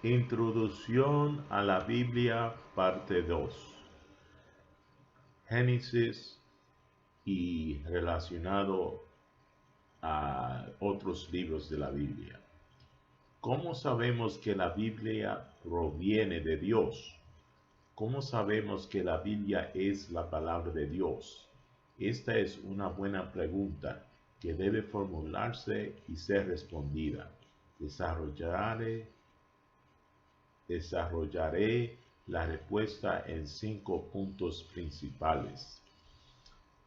Introducción a la Biblia, parte 2. Génesis y relacionado a otros libros de la Biblia. ¿Cómo sabemos que la Biblia proviene de Dios? ¿Cómo sabemos que la Biblia es la palabra de Dios? Esta es una buena pregunta que debe formularse y ser respondida. Desarrollaré la respuesta en 5 puntos principales.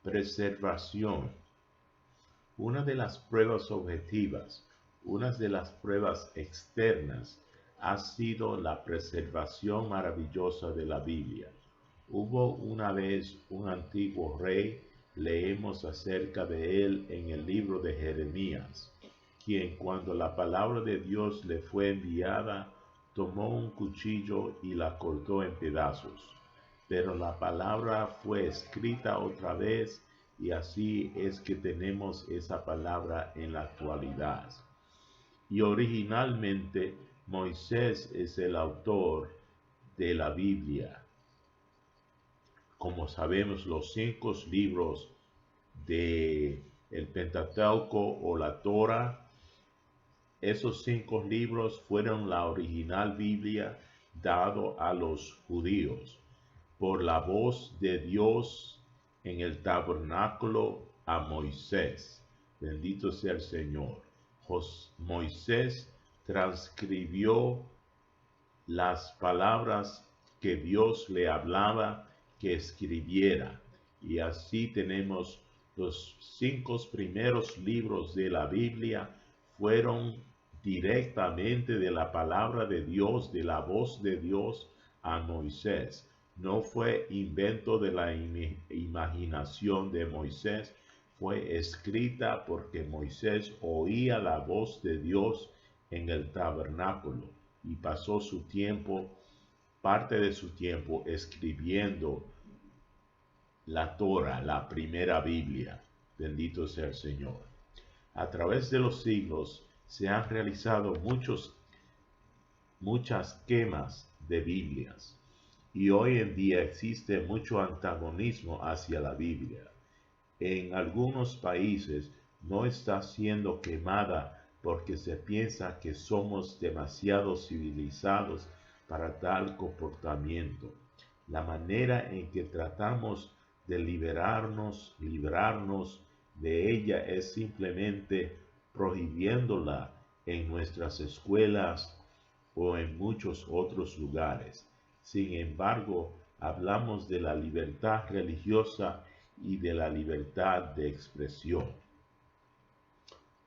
Preservación. Una de las pruebas objetivas, una de las pruebas externas, ha sido la preservación maravillosa de la Biblia. Hubo una vez un antiguo rey, leemos acerca de él en el libro de Jeremías, quien cuando la palabra de Dios le fue enviada, tomó un cuchillo y la cortó en pedazos. Pero la palabra fue escrita otra vez y así es que tenemos esa palabra en la actualidad. Y originalmente Moisés es el autor de la Biblia. Como sabemos, los 5 libros de el Pentateuco o la Torah, esos 5 libros fueron la original Biblia dado a los judíos por la voz de Dios en el tabernáculo a Moisés. Bendito sea el Señor. Moisés transcribió las palabras que Dios le hablaba que escribiera. Y así tenemos los 5 primeros libros de la Biblia fueron directamente de la palabra de Dios, de la voz de Dios a Moisés. No fue invento de la imaginación de Moisés, fue escrita porque Moisés oía la voz de Dios en el tabernáculo y pasó su tiempo, parte de su tiempo, escribiendo la Torah, la primera Biblia. Bendito sea el Señor. A través de los siglos se han realizado muchas quemas de Biblias y hoy en día existe mucho antagonismo hacia la Biblia. En algunos países no está siendo quemada porque se piensa que somos demasiado civilizados para tal comportamiento. La manera en que tratamos de librarnos de ella es simplemente prohibiéndola en nuestras escuelas o en muchos otros lugares. Sin embargo, hablamos de la libertad religiosa y de la libertad de expresión.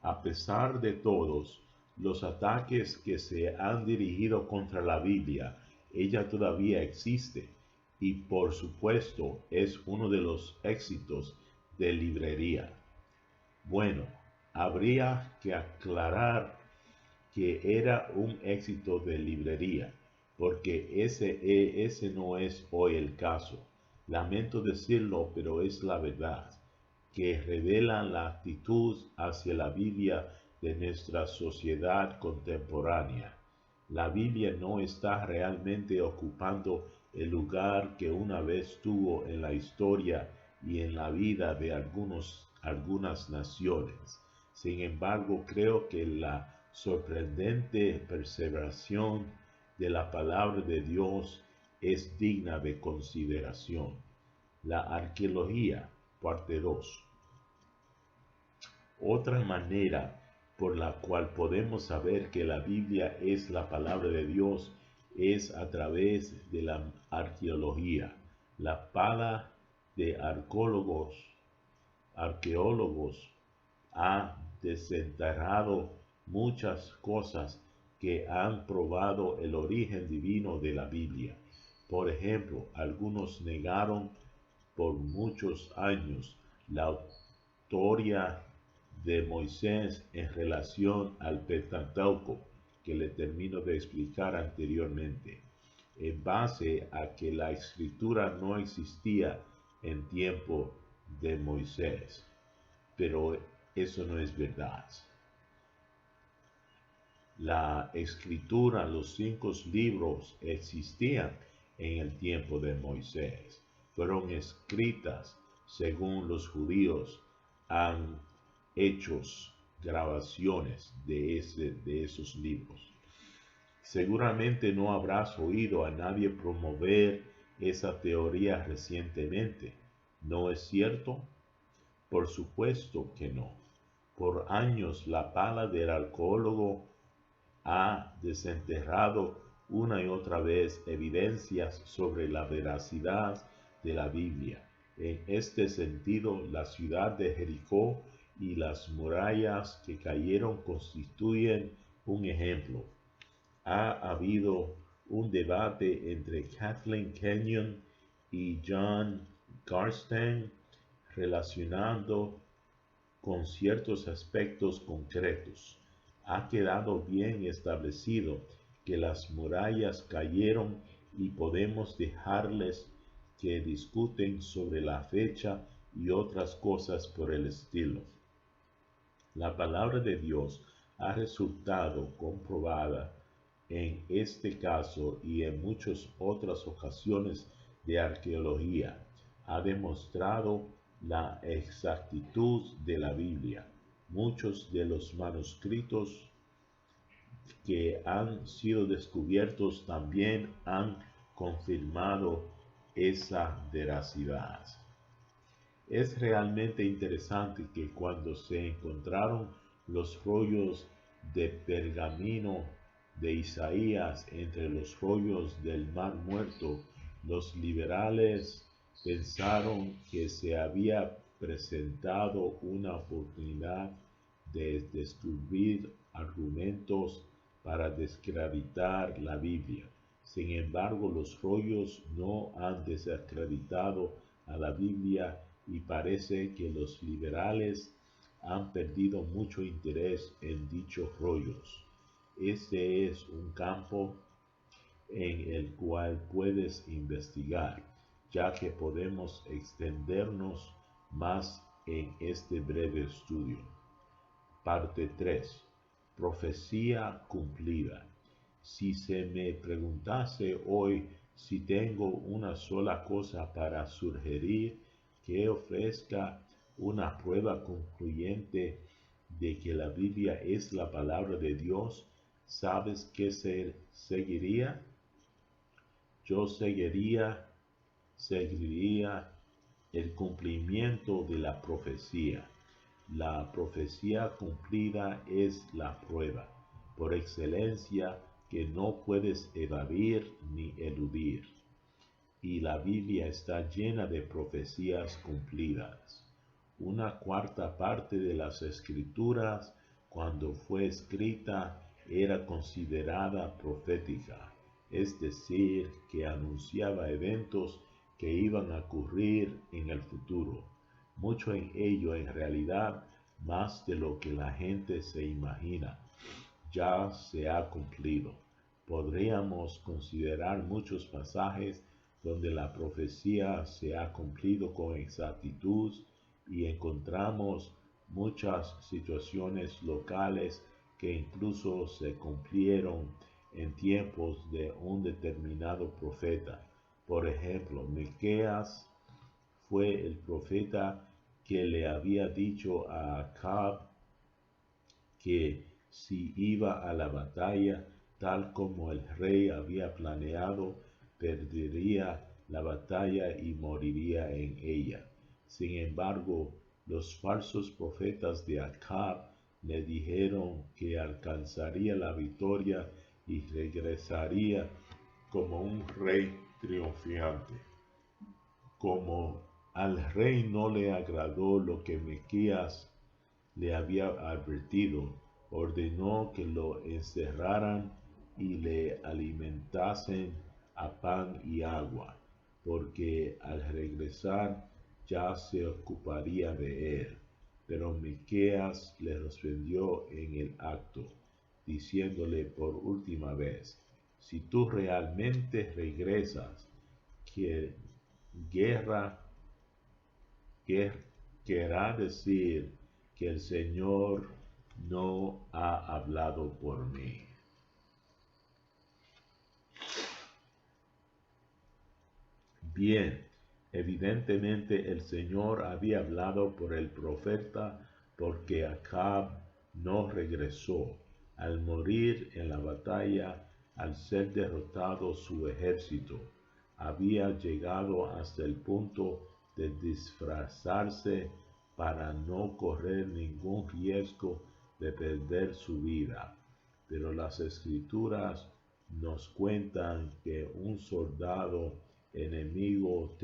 A pesar de todos los ataques que se han dirigido contra la Biblia, ella todavía existe y por supuesto es uno de los éxitos de librería. Bueno, habría que aclarar que era un éxito de librería, porque ese no es hoy el caso. Lamento decirlo, pero es la verdad, que revelan la actitud hacia la Biblia de nuestra sociedad contemporánea. La Biblia no está realmente ocupando el lugar que una vez tuvo en la historia y en la vida de algunas naciones. Sin embargo, creo que la sorprendente perseveración de la palabra de Dios es digna de consideración. La arqueología, parte 2. Otra manera por la cual podemos saber que la Biblia es la palabra de Dios es a través de la arqueología. La pala de arqueólogos ha desenterrado muchas cosas que han probado el origen divino de la Biblia. Por ejemplo, algunos negaron por muchos años la autoría de Moisés en relación al Pentateuco, que le termino de explicar anteriormente, en base a que la escritura no existía en tiempo de Moisés. Pero eso no es verdad. La escritura, los 5 libros existían en el tiempo de Moisés. Fueron escritas según los judíos han hechos grabaciones de esos libros. Seguramente no habrás oído a nadie promover esa teoría recientemente, ¿no es cierto? Por supuesto que no. Por años la pala del arqueólogo ha desenterrado una y otra vez evidencias sobre la veracidad de la Biblia. En este sentido, la ciudad de Jericó y las murallas que cayeron constituyen un ejemplo. Ha habido un debate entre Kathleen Kenyon y John Garstang relacionando con ciertos aspectos concretos. Ha quedado bien establecido que las murallas cayeron y podemos dejarles que discuten sobre la fecha y otras cosas por el estilo. La palabra de Dios ha resultado comprobada en este caso y en muchas otras ocasiones de arqueología. Ha demostrado la exactitud de la Biblia. Muchos de los manuscritos que han sido descubiertos también han confirmado esa veracidad. Es realmente interesante que cuando se encontraron los rollos de pergamino de Isaías entre los rollos del Mar Muerto, los liberales pensaron que se había presentado una oportunidad de descubrir argumentos para desacreditar la Biblia. Sin embargo, los rollos no han desacreditado a la Biblia y parece que los liberales han perdido mucho interés en dichos rollos. Este es un campo en el cual puedes investigar, ya que podemos extendernos más en este breve estudio. Parte 3. Profecía cumplida. Si se me preguntase hoy si tengo una sola cosa para sugerir que ofrezca una prueba concluyente de que la Biblia es la palabra de Dios, ¿sabes qué seguiría? Yo seguiría el cumplimiento de la profecía. La profecía cumplida es la prueba por excelencia que no puedes evadir ni eludir. Y la Biblia está llena de profecías cumplidas. Una cuarta parte de las escrituras, cuando fue escrita, era considerada profética, es decir, que anunciaba eventos que iban a ocurrir en el futuro. Mucho en ello, en realidad, más de lo que la gente se imagina, ya se ha cumplido. Podríamos considerar muchos pasajes donde la profecía se ha cumplido con exactitud y encontramos muchas situaciones locales que incluso se cumplieron en tiempos de un determinado profeta. Por ejemplo, Miqueas fue el profeta que le había dicho a Acab que si iba a la batalla tal como el rey había planeado, perdería la batalla y moriría en ella. Sin embargo, los falsos profetas de Acab le dijeron que alcanzaría la victoria y regresaría como un rey triunfante. Como al rey no le agradó lo que Miqueas le había advertido, ordenó que lo encerraran y le alimentasen a pan y agua, porque al regresar ya se ocuparía de él. Pero Miqueas le respondió en el acto, diciéndole por última vez: si tú realmente regresas, que guerra querrá decir que el Señor no ha hablado por mí. Bien, evidentemente el Señor había hablado por el profeta porque Acab no regresó. Al morir en la batalla, al ser derrotado su ejército, había llegado hasta el punto de disfrazarse para no correr ningún riesgo de perder su vida. Pero las escrituras nos cuentan que un soldado enemigo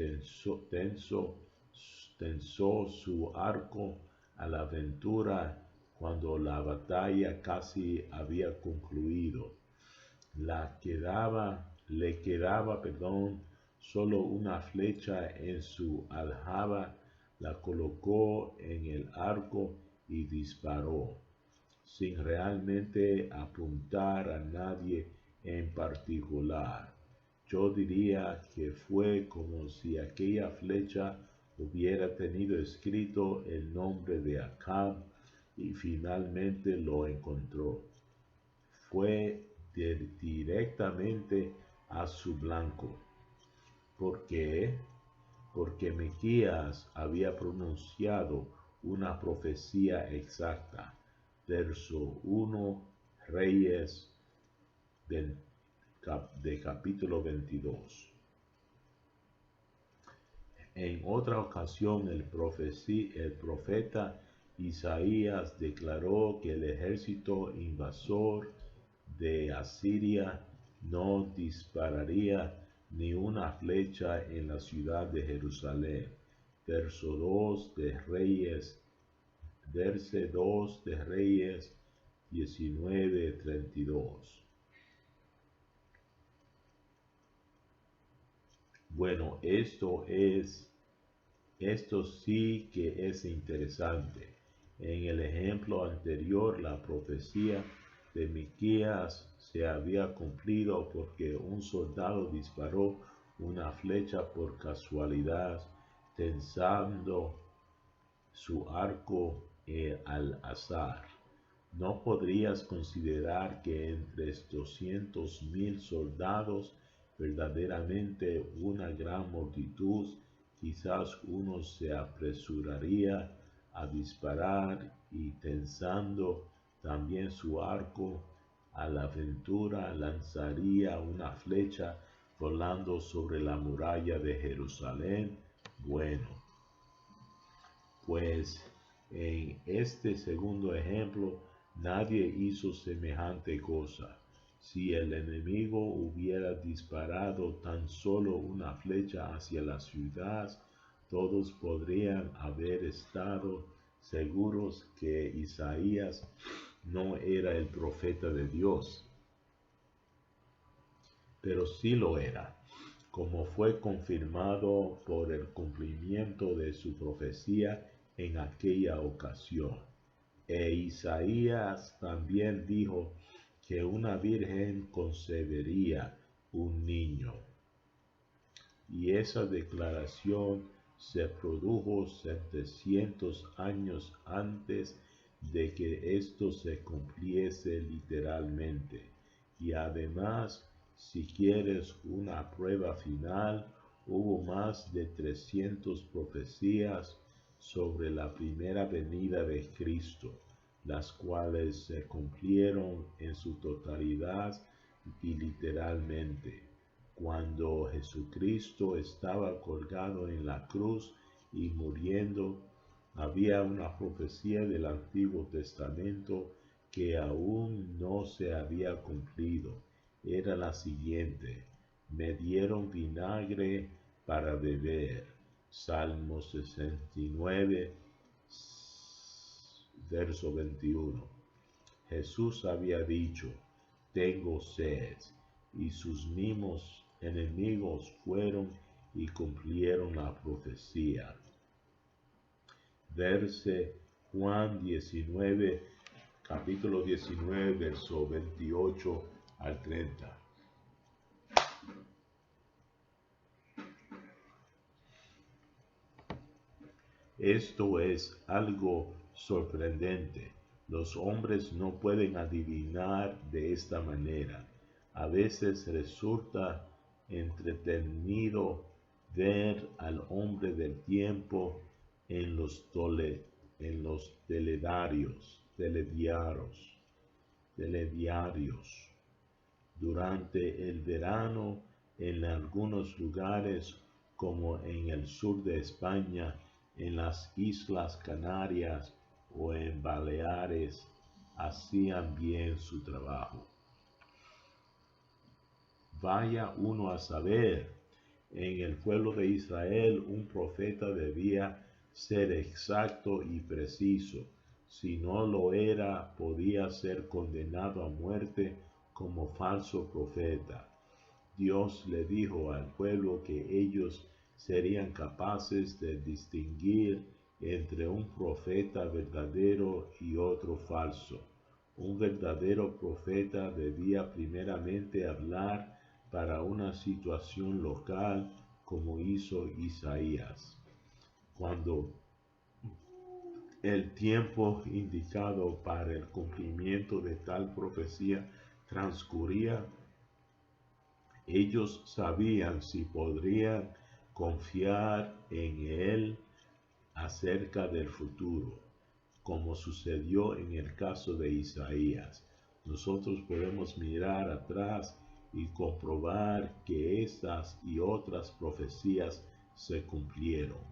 tensó su arco a la aventura cuando la batalla casi había concluido. Le quedaba, solo una flecha en su aljaba, la colocó en el arco y disparó, sin realmente apuntar a nadie en particular. Yo diría que fue como si aquella flecha hubiera tenido escrito el nombre de Acab y finalmente lo encontró. Fue directamente a su blanco. ¿Por qué? Porque Miqueas había pronunciado una profecía exacta. Verso 1, Reyes de capítulo 22. En otra ocasión el profeta Isaías declaró que el ejército invasor de Asiria no dispararía ni una flecha en la ciudad de Jerusalén. Verso 2 de Reyes 19:32. Bueno, esto sí que es interesante. En el ejemplo anterior, la profecía de Miqueas se había cumplido porque un soldado disparó una flecha por casualidad, tensando su arco al azar. ¿No podrías considerar que entre 200,000 soldados, verdaderamente una gran multitud, quizás uno se apresuraría a disparar y tensando también su arco, a la aventura lanzaría una flecha volando sobre la muralla de Jerusalén? Bueno, pues en este segundo ejemplo nadie hizo semejante cosa. Si el enemigo hubiera disparado tan solo una flecha hacia la ciudad, todos podrían haber estado seguros que Isaías no era el profeta de Dios. Pero sí lo era, como fue confirmado por el cumplimiento de su profecía en aquella ocasión. E Isaías también dijo que una virgen concebería un niño. Y esa declaración se produjo 700 años antes de que esto se cumpliese literalmente. Y además, si quieres una prueba final, hubo más de 300 profecías sobre la primera venida de Cristo, las cuales se cumplieron en su totalidad y literalmente. Cuando Jesucristo estaba colgado en la cruz y muriendo, había una profecía del Antiguo Testamento que aún no se había cumplido. Era la siguiente: me dieron vinagre para beber. Salmo 69, verso 21. Jesús había dicho: tengo sed, y sus mismos enemigos fueron y cumplieron la profecía. Verse Juan 19, capítulo 19, verso 28 al 30. Esto es algo sorprendente. Los hombres no pueden adivinar de esta manera. A veces resulta entretenido ver al hombre del tiempo en en los telediarios. Durante el verano, en algunos lugares, como en el sur de España, en las Islas Canarias o en Baleares, hacían bien su trabajo. Vaya uno a saber, en el pueblo de Israel un profeta debía ser exacto y preciso. Si no lo era, podía ser condenado a muerte como falso profeta. Dios le dijo al pueblo que ellos serían capaces de distinguir entre un profeta verdadero y otro falso. Un verdadero profeta debía primeramente hablar para una situación local, como hizo Isaías. Cuando el tiempo indicado para el cumplimiento de tal profecía transcurría, ellos sabían si podrían confiar en él acerca del futuro, como sucedió en el caso de Isaías. Nosotros podemos mirar atrás y comprobar que estas y otras profecías se cumplieron.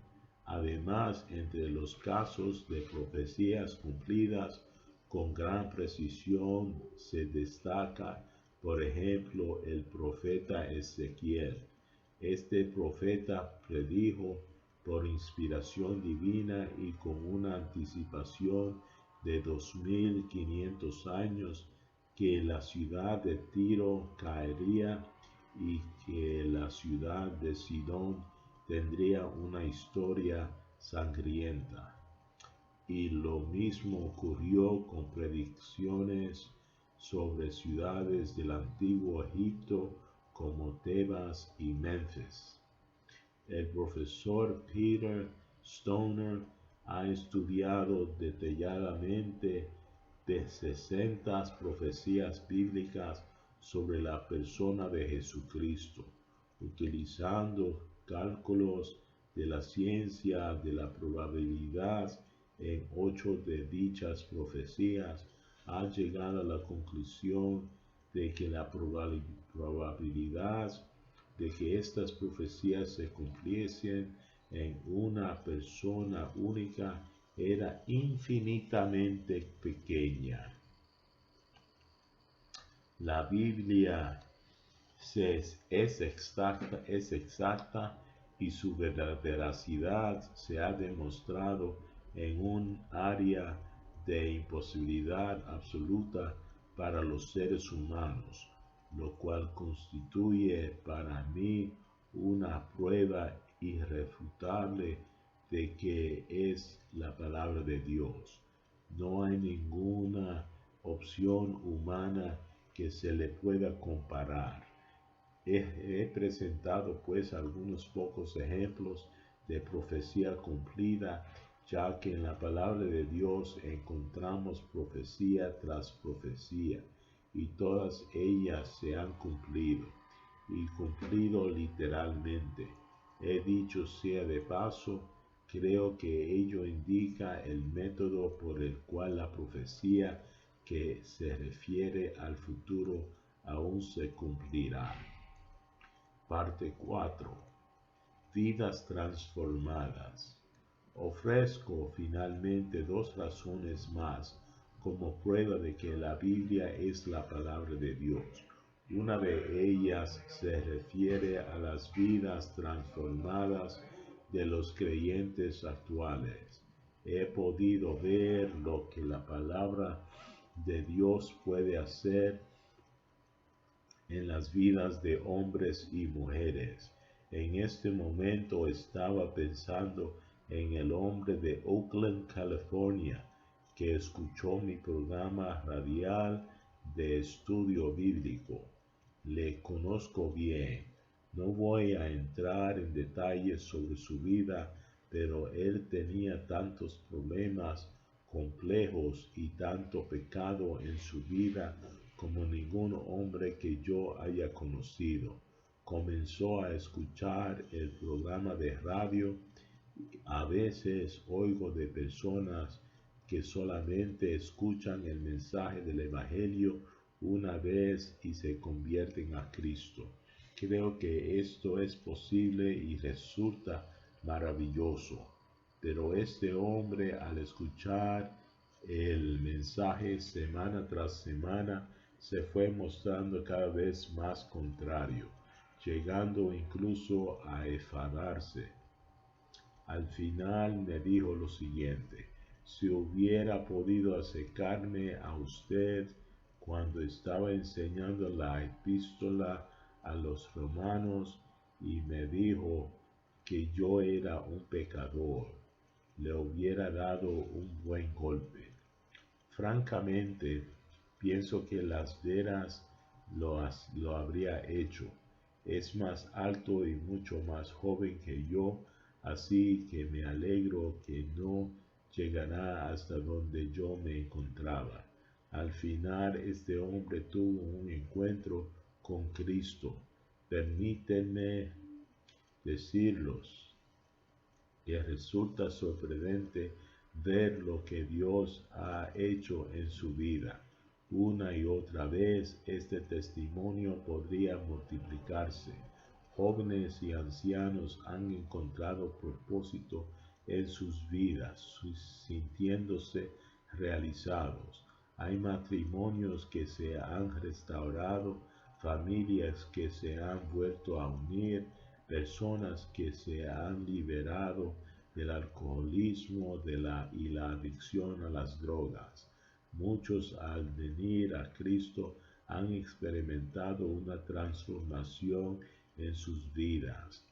Además, entre los casos de profecías cumplidas con gran precisión se destaca, por ejemplo, el profeta Ezequiel. Este profeta predijo por inspiración divina y con una anticipación de 2500 años que la ciudad de Tiro caería y que la ciudad de Sidón tendría una historia sangrienta. Y lo mismo ocurrió con predicciones sobre ciudades del antiguo Egipto como Tebas y Memphis. El profesor Peter Stoner ha estudiado detalladamente de 60 profecías bíblicas sobre la persona de Jesucristo, utilizando cálculos de la ciencia de la probabilidad en 8 de dichas profecías. Ha llegado a la conclusión de que la probabilidad de que estas profecías se cumpliesen en una persona única era infinitamente pequeña. La Biblia es exacta y su veracidad se ha demostrado en un área de imposibilidad absoluta para los seres humanos, lo cual constituye para mí una prueba irrefutable de que es la palabra de Dios. No hay ninguna opción humana que se le pueda comparar. He presentado pues algunos pocos ejemplos de profecía cumplida, ya que en la palabra de Dios encontramos profecía tras profecía, y todas ellas se han cumplido, y cumplido literalmente. He dicho sea de paso, creo que ello indica el método por el cual la profecía que se refiere al futuro aún se cumplirá. Parte 4. Vidas transformadas. Ofrezco finalmente 2 razones más como prueba de que la Biblia es la palabra de Dios. Una de ellas se refiere a las vidas transformadas de los creyentes actuales. He podido ver lo que la palabra de Dios puede hacer en las vidas de hombres y mujeres. En este momento estaba pensando en el hombre de Oakland, California, que escuchó mi programa radial de estudio bíblico. Le conozco bien. No voy a entrar en detalles sobre su vida, pero él tenía tantos problemas complejos y tanto pecado en su vida como ningún hombre que yo haya conocido. comenzó a escuchar el programa de radio. A veces oigo de personas que solamente escuchan el mensaje del Evangelio una vez y se convierten a Cristo. Creo que esto es posible y resulta maravilloso. Pero este hombre, al escuchar el mensaje semana tras semana, se fue mostrando cada vez más contrario, llegando incluso a enfadarse. Al final me dijo lo siguiente: si hubiera podido acercarme a usted cuando estaba enseñando la epístola a los romanos y me dijo que yo era un pecador, le hubiera dado un buen golpe. Francamente, pienso que Las Veras lo habría hecho. Es más alto y mucho más joven que yo, así que me alegro que no llegará hasta donde yo me encontraba. Al final, este hombre tuvo un encuentro con Cristo. Permítanme decirlos que resulta sorprendente ver lo que Dios ha hecho en su vida. Una y otra vez este testimonio podría multiplicarse. Jóvenes y ancianos han encontrado propósito en sus vidas, sintiéndose realizados. Hay matrimonios que se han restaurado, familias que se han vuelto a unir, personas que se han liberado del alcoholismo y la adicción a las drogas. Muchos al venir a Cristo han experimentado una transformación en sus vidas.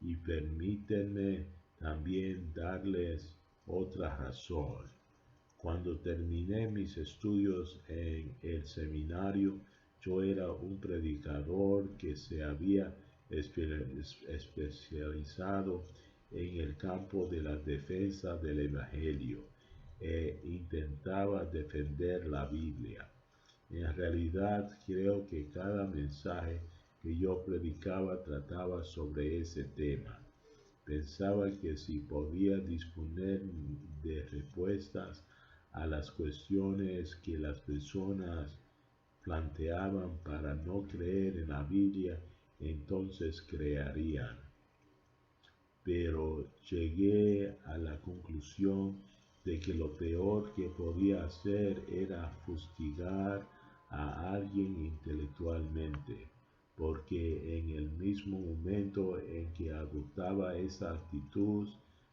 Y permítanme también darles otra razón. Cuando terminé mis estudios en el seminario, yo era un predicador que se había especializado en el campo de la defensa del Evangelio e intentaba defender la Biblia. En realidad creo que cada mensaje que yo predicaba trataba sobre ese tema. Pensaba que si podía disponer de respuestas a las cuestiones que las personas planteaban para no creer en la Biblia, entonces creerían. Pero llegué a la conclusión de que lo peor que podía hacer era fustigar a alguien intelectualmente, porque en el mismo momento en que adoptaba esa actitud,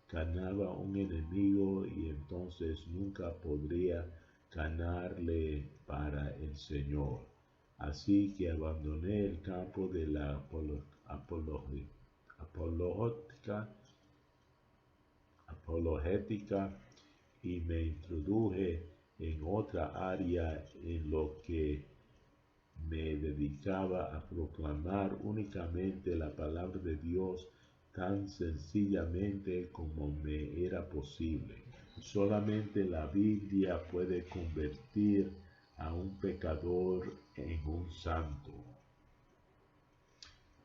ganaba un enemigo y entonces nunca podría ganarle para el Señor. Así que abandoné el campo de la apologética y me introduje en otra área en lo que me dedicaba a proclamar únicamente la palabra de Dios tan sencillamente como me era posible. Solamente la Biblia puede convertir a un pecador en un santo.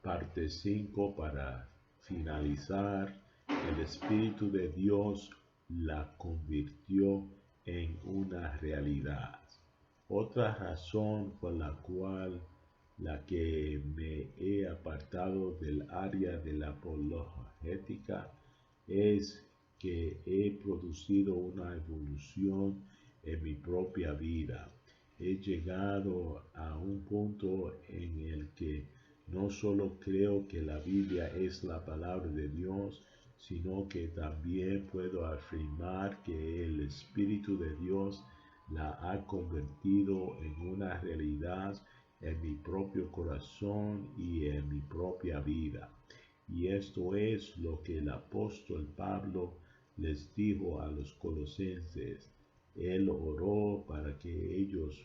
Parte 5 para finalizar. El Espíritu de Dios la convirtió en una realidad. Otra razón por la cual que me he apartado del área de la apologética es que he producido una evolución en mi propia vida. He llegado a un punto en el que no solo creo que la Biblia es la palabra de Dios, sino que también puedo afirmar que el Espíritu de Dios la ha convertido en una realidad en mi propio corazón y en mi propia vida. Y esto es lo que el apóstol Pablo les dijo a los colosenses. Él oró para que ellos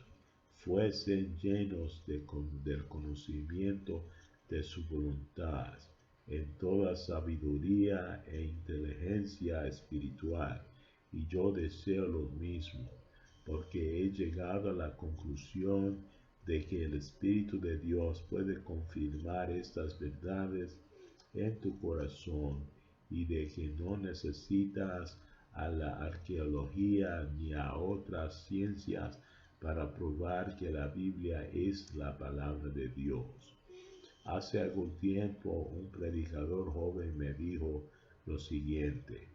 fuesen llenos del conocimiento de su voluntad, en toda sabiduría e inteligencia espiritual. Y yo deseo lo mismo, porque he llegado a la conclusión de que el Espíritu de Dios puede confirmar estas verdades en tu corazón y de que no necesitas a la arqueología ni a otras ciencias para probar que la Biblia es la palabra de Dios. Hace algún tiempo un predicador joven me dijo lo siguiente: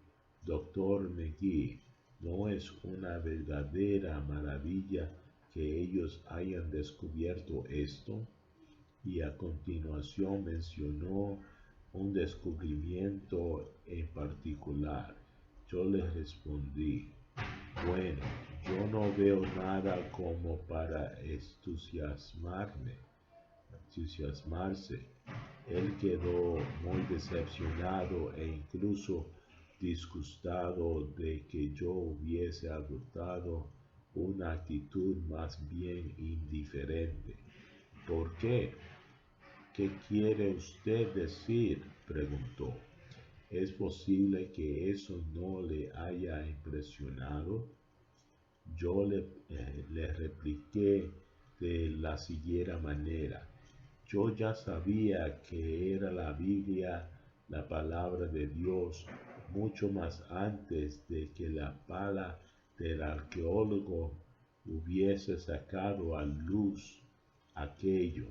Doctor McGee, ¿no es una verdadera maravilla que ellos hayan descubierto esto? Y a continuación mencionó un descubrimiento en particular. Yo le respondí: bueno, yo no veo nada como para entusiasmarse. Él quedó muy decepcionado e incluso disgustado de que yo hubiese adoptado una actitud más bien indiferente. ¿Por qué? ¿Qué quiere usted decir?, preguntó. ¿Es posible que eso no le haya impresionado? Yo le repliqué de la siguiente manera: yo ya sabía que era la Biblia la palabra de Dios mucho más antes de que la pala del arqueólogo hubiese sacado a luz aquello.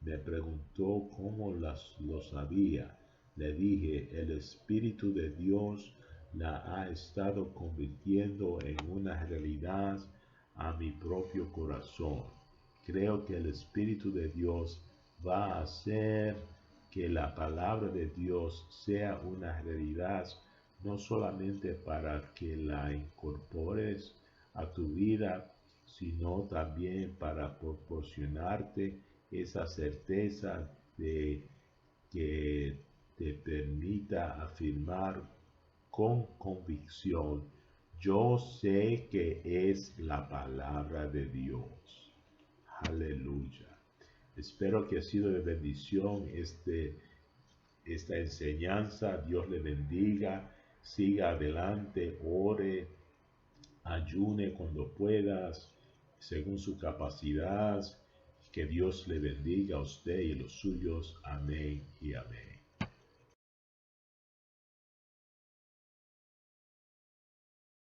Me preguntó cómo lo sabía. Le dije: el Espíritu de Dios la ha estado convirtiendo en una realidad a mi propio corazón. Creo que el Espíritu de Dios va a hacer que la palabra de Dios sea una realidad, no solamente para que la incorpores a tu vida, sino también para proporcionarte esa certeza de que te permita afirmar con convicción: yo sé que es la palabra de Dios. Aleluya. Espero que ha sido de bendición esta enseñanza. Dios le bendiga. Siga adelante, ore, ayune cuando puedas, según su capacidad. Que Dios le bendiga a usted y a los suyos. Amén y amén.